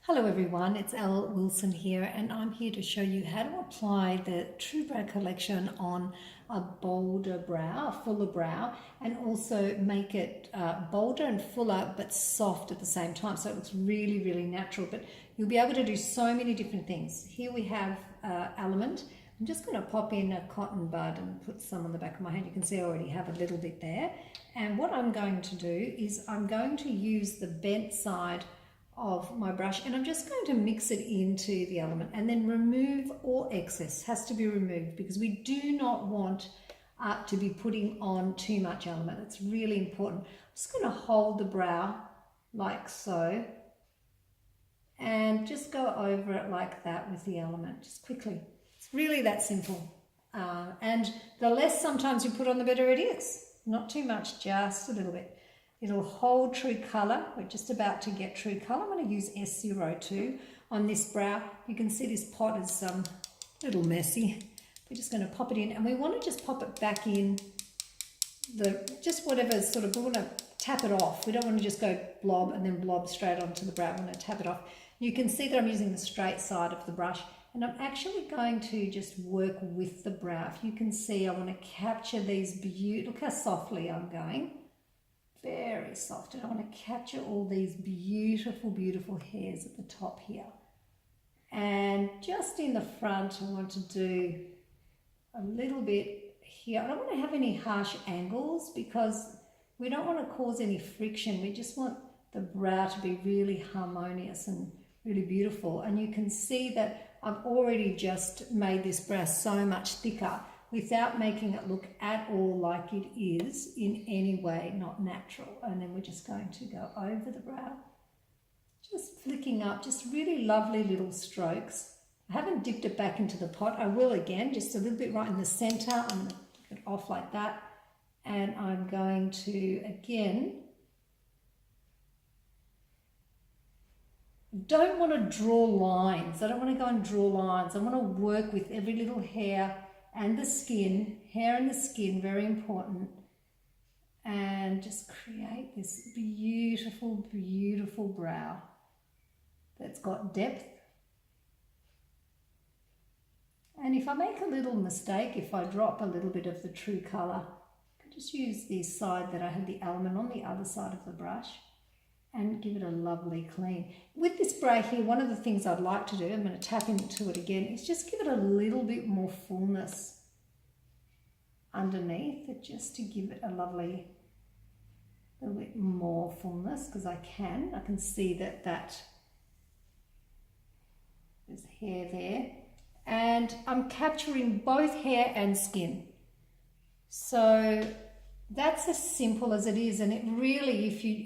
Hello everyone, it's Elle Wilson here, and I'm here to show you how to apply the TrueBrow Collection on a bolder brow, a fuller brow, and also make it bolder and fuller but soft at the same time, so it looks really, really natural. But you'll be able to do so many different things. Here we have Element. I'm just going to pop in a cotton bud and put some on the back of my hand. You can see I already have a little bit there. And what I'm going to do is I'm going to use the bent side of my brush, and I'm just going to mix it into the element and then remove all excess. Has to be removed because we do not want to be putting on too much element. It's really important. I'm just going to hold the brow like so and just go over it like that with the element, just quickly. It's really that simple. And the less sometimes you put on, the better it is. Not too much, just a little bit. It'll hold true colour. We're just about to get true colour. I'm going to use S02 on this brow. You can see this pot is a little messy. We're just going to pop it in, and we want to just pop it back in just whatever sort of, we want to tap it off. We don't want to just go blob and then blob straight onto the brow. We want to tap it off. You can see that I'm using the straight side of the brush, and I'm actually going to just work with the brow. If you can see, I want to capture these beautiful, look how softly I'm going. Very soft, and I want to capture all these beautiful, beautiful hairs at the top here. And just in the front, I want to do a little bit here. I don't want to have any harsh angles because we don't want to cause any friction. We just want the brow to be really harmonious and really beautiful. And you can see that I've already just made this brow so much thicker without making it look at all like it is in any way not natural. And then we're just going to go over the brow, just flicking up, just really lovely little strokes. I haven't dipped it back into the pot. I will again, just a little bit right in the center. I'm going to get it off like that. And I'm going to, again, don't want to draw lines. I don't want to go and draw lines. I want to work with every little hair and the skin, hair and the skin, very important. And just create this beautiful, beautiful brow that's got depth. And if I make a little mistake, if I drop a little bit of the true colour, I can just use the side that I had the element on the other side of the brush and give it a lovely clean. With this brow here, one of the things I'd like to do, I'm going to tap into it again, is just give it a little bit more fullness underneath it, just to give it a lovely little bit more fullness, because I can see that there's hair there. And I'm capturing both hair and skin. So that's as simple as it is, and it really, if you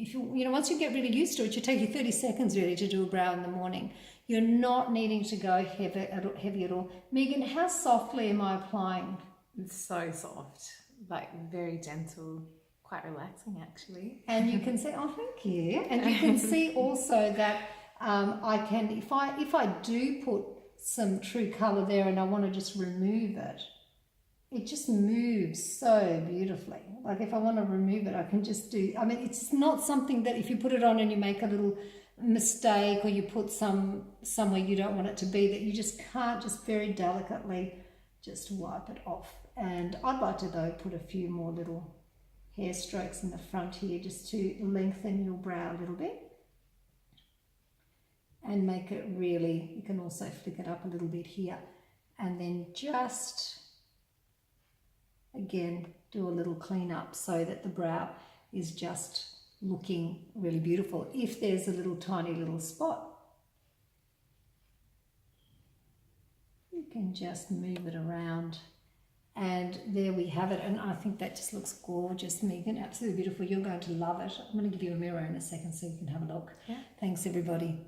once you get really used to it, you take you 30 seconds really to do a brow in the morning. You're not needing to go heavy at all. Megan, how softly am I applying? It's so soft, like very gentle, quite relaxing actually. And you can see, oh thank you, and you can see also that I can, if I do put some true colour there and I want to just remove it, it just moves so beautifully. Like if I want to remove it, I can just do, I mean, it's not something that if you put it on and you make a little mistake or you put somewhere you don't want it to be, that you just can't just very delicately just wipe it off. And I'd like to though put a few more little hair strokes in the front here just to lengthen your brow a little bit and make it really, you can also flick it up a little bit here, and then just again do a little clean up so that the brow is just looking really beautiful. If there's a little tiny little spot, you can just move it around, and there we have it. And I think that just looks gorgeous, Megan, absolutely beautiful. You're going to love it. I'm going to give you a mirror in a second so you can have a look. Yeah. Thanks everybody.